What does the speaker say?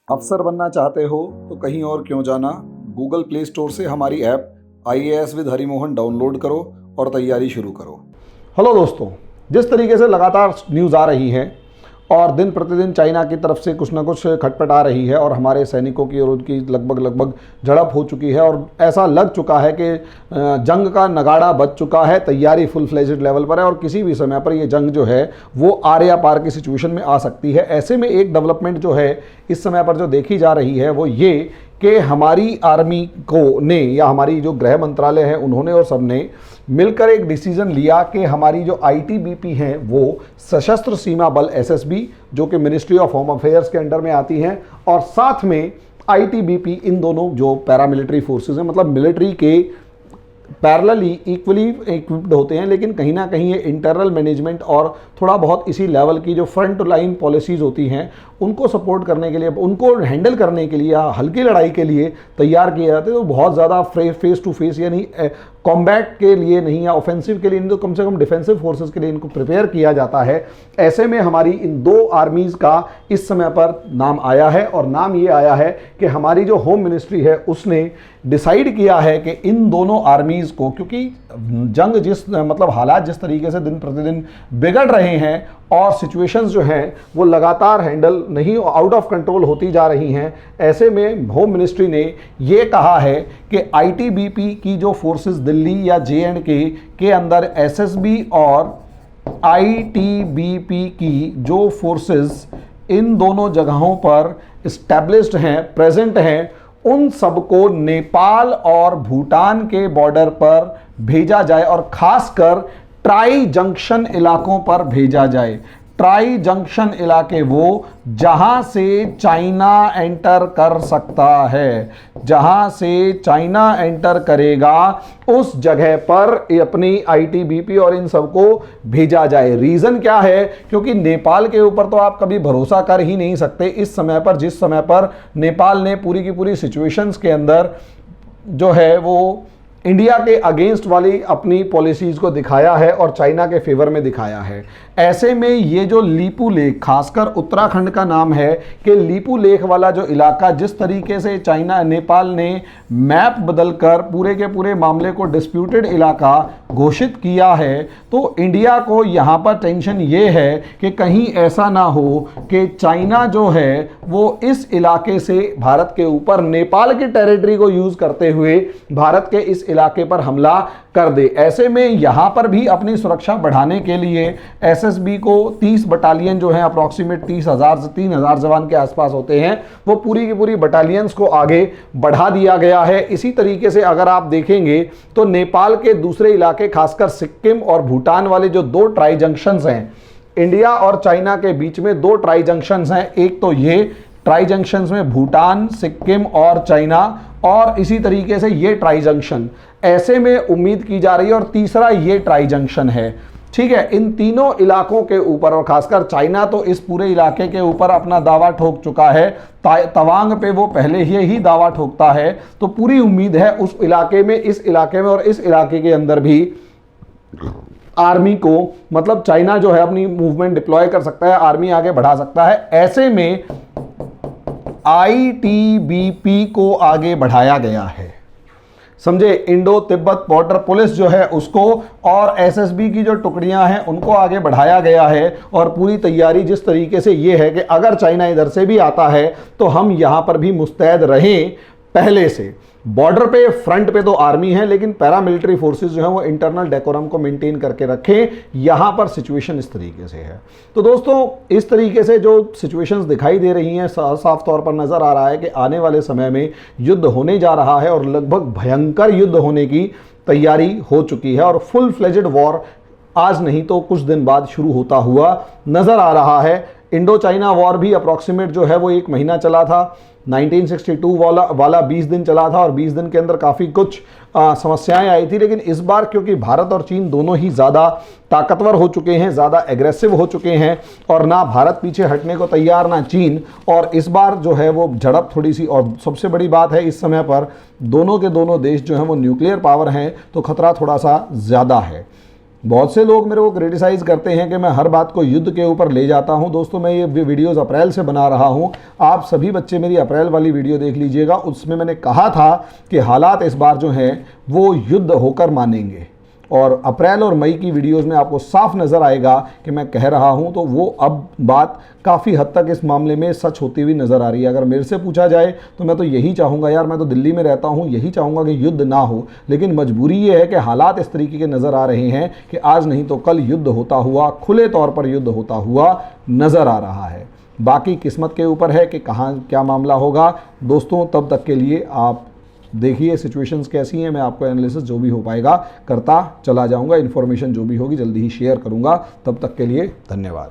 अफसर बनना चाहते हो तो कहीं और क्यों जाना। गूगल प्ले स्टोर से हमारी app IAS with Harimohan download करो और तैयारी शुरू करो। हेलो दोस्तों, जिस तरीके से लगातार न्यूज़ आ रही है और दिन प्रतिदिन चाइना की तरफ से कुछ ना कुछ खटपट आ रही है और हमारे सैनिकों की और उनकी लगभग झड़प हो चुकी है और ऐसा लग चुका है कि जंग का नगाड़ा बज चुका है, तैयारी फुल फ्लेजेड लेवल पर है और किसी भी समय पर ये जंग जो है वो आर या पार की सिचुएशन में आ सकती है। ऐसे में एक डेवलपमेंट जो है इस समय पर जो देखी जा रही है वो ये कि हमारी आर्मी को ने या हमारी जो गृह मंत्रालय है उन्होंने और सबने मिलकर एक डिसीजन लिया कि हमारी जो ITBP हैं वो सशस्त्र सीमा बल SSB जो कि मिनिस्ट्री ऑफ होम अफेयर्स के अंडर में आती हैं और साथ में ITBP, इन दोनों जो पैरामिलिट्री फोर्सेस हैं, मतलब मिलिट्री के पैरेलली इक्वली इक्विप्ड होते हैं, लेकिन कहीं ना कहीं ये इंटरनल मैनेजमेंट और थोड़ा बहुत इसी लेवल की जो फ्रंट लाइन पॉलिसीज़ होती हैं उनको सपोर्ट करने के लिए, उनको हैंडल करने के लिए या हल्की लड़ाई के लिए तैयार किए जाते हैं। तो बहुत ज़्यादा फेस टू फेस यानी कॉम्बैट के लिए नहीं या ऑफेंसिव के लिए नहीं तो कम से कम डिफेंसिव फोर्सेस के लिए इनको प्रिपेयर किया जाता है। ऐसे में हमारी इन दो आर्मीज़ का इस समय पर नाम आया है और नाम ये आया है कि हमारी जो होम मिनिस्ट्री है उसने डिसाइड किया है कि इन दोनों आर्मीज़ को, क्योंकि जंग मतलब हालात जिस तरीके से दिन प्रतिदिन बिगड़ रहे हैं और सिचुएशंस जो हैं वो लगातार हैंडल नहीं, आउट ऑफ कंट्रोल होती जा रही हैं, ऐसे में होम मिनिस्ट्री ने ये कहा है कि ITBP की जो फोर्सेस दिल्ली या JNK के अंदर SSB और ITBP की जो फोर्सेस इन दोनों जगहों पर इस्टेब्लिश्ड हैं, प्रेजेंट हैं, उन सबको नेपाल और भूटान के बॉर्डर पर भेजा जाए और खासकर ट्राई जंक्शन इलाकों पर भेजा जाए। ट्राई जंक्शन इलाके वो जहां से चाइना एंटर कर सकता है, जहां से चाइना एंटर करेगा उस जगह पर अपनी ITBP और इन सबको भेजा जाए। रीज़न क्या है? क्योंकि नेपाल के ऊपर तो आप कभी भरोसा कर ही नहीं सकते इस समय पर, जिस समय पर नेपाल ने पूरी की पूरी सिचुएशंस के अंदर जो है वो इंडिया के अगेंस्ट वाली अपनी पॉलिसीज़ को दिखाया है और चाइना के फेवर में दिखाया है। ऐसे में ये जो लीपू लेक, खासकर उत्तराखंड का नाम है कि लीपू लेक वाला जो इलाका, जिस तरीके से चाइना नेपाल ने मैप बदलकर पूरे के पूरे मामले को डिस्प्यूटेड इलाका घोषित किया है, तो इंडिया को यहाँ पर टेंशन ये है कि कहीं ऐसा ना हो कि चाइना जो है वो इस इलाके से भारत के ऊपर नेपाल की टेरिटरी को यूज़ करते हुए भारत के इस इलाके पर हमला कर दे। ऐसे में यहां पर भी अपनी सुरक्षा बढ़ाने के लिए SSB को 30 बटालियन जो है अप्रॉक्सीमेट 30,000 से 3,000 जवान के आसपास होते हैं, वो पूरी की पूरी बटालियंस को आगे बढ़ा दिया गया है। इसी तरीके से अगर आप देखेंगे तो नेपाल के दूसरे इलाके, खासकर सिक्किम और भूटान वाले जो दो ट्राई जंक्शंस हैं, इंडिया और चाइना के बीच में दो ट्राई जंक्शंस हैं, एक तो ये ट्राई जंक्शंस में भूटान, सिक्किम और चाइना, और इसी तरीके से ये ट्राई जंक्शन, ऐसे में उम्मीद की जा रही है, और तीसरा ये ट्राई जंक्शन है। ठीक है, इन तीनों इलाकों के ऊपर, और खासकर चाइना तो इस पूरे इलाके के ऊपर अपना दावा ठोक चुका है, तवांग पे वो पहले ही दावा ठोकता है, तो पूरी उम्मीद है उस इलाके में, इस इलाके में और इस इलाके के अंदर भी आर्मी को, मतलब चाइना जो है अपनी मूवमेंट डिप्लॉय कर सकता है, आर्मी आगे बढ़ा सकता है। ऐसे में ITBP को आगे बढ़ाया गया है, समझे, इंडो तिब्बत बॉर्डर पुलिस जो है उसको और SSB की जो टुकड़ियां हैं उनको आगे बढ़ाया गया है। और पूरी तैयारी जिस तरीके से ये है कि अगर चाइना इधर से भी आता है तो हम यहां पर भी मुस्तैद रहें पहले से। बॉर्डर पे, फ्रंट पे तो आर्मी है, लेकिन पैरामिलिट्री फोर्सेस जो है वो इंटरनल डेकोरम को मेंटेन करके रखें। यहां पर सिचुएशन इस तरीके से है। तो दोस्तों, इस तरीके से जो सिचुएशंस दिखाई दे रही हैं, साफ तौर पर नजर आ रहा है कि आने वाले समय में युद्ध होने जा रहा है और लगभग भयंकर युद्ध होने की तैयारी हो चुकी है और फुल फ्लेजेड वॉर आज नहीं तो कुछ दिन बाद शुरू होता हुआ नजर आ रहा है। इंडो चाइना वॉर भी अप्रॉक्सीमेट जो है वो 1 महीना चला था, 1962 वाला 20 दिन चला था और 20 दिन के अंदर काफ़ी कुछ समस्याएं आई थी। लेकिन इस बार क्योंकि भारत और चीन दोनों ही ज़्यादा ताकतवर हो चुके हैं, ज़्यादा एग्रेसिव हो चुके हैं और ना भारत पीछे हटने को तैयार ना चीन, और इस बार जो है वो झड़प थोड़ी सी, और सबसे बड़ी बात है इस समय पर दोनों के दोनों देश जो हैं वो न्यूक्लियर पावर हैं, तो खतरा थोड़ा सा ज़्यादा है। बहुत से लोग मेरे को क्रिटिसाइज़ करते हैं कि मैं हर बात को युद्ध के ऊपर ले जाता हूं। दोस्तों, मैं ये वीडियोस अप्रैल से बना रहा हूं। आप सभी बच्चे मेरी अप्रैल वाली वीडियो देख लीजिएगा। उसमें मैंने कहा था कि हालात इस बार जो हैं वो युद्ध होकर मानेंगे, और अप्रैल और मई की वीडियोस में आपको साफ नज़र आएगा कि मैं कह रहा हूं। तो वो अब बात काफ़ी हद तक इस मामले में सच होती हुई नज़र आ रही है। अगर मेरे से पूछा जाए तो मैं तो यही चाहूँगा, यार मैं तो दिल्ली में रहता हूं, यही चाहूँगा कि युद्ध ना हो, लेकिन मजबूरी ये है कि हालात इस तरीके के नज़र आ रहे हैं कि आज नहीं तो कल युद्ध होता हुआ, खुले तौर पर युद्ध होता हुआ नज़र आ रहा है। बाकी किस्मत के ऊपर है कि कहाँ क्या मामला होगा। दोस्तों, तब तक के लिए आप देखिए सिचुएशंस कैसी हैं। मैं आपको एनालिसिस जो भी हो पाएगा करता चला जाऊंगा। इन्फॉर्मेशन जो भी होगी जल्दी ही शेयर करूंगा। तब तक के लिए धन्यवाद।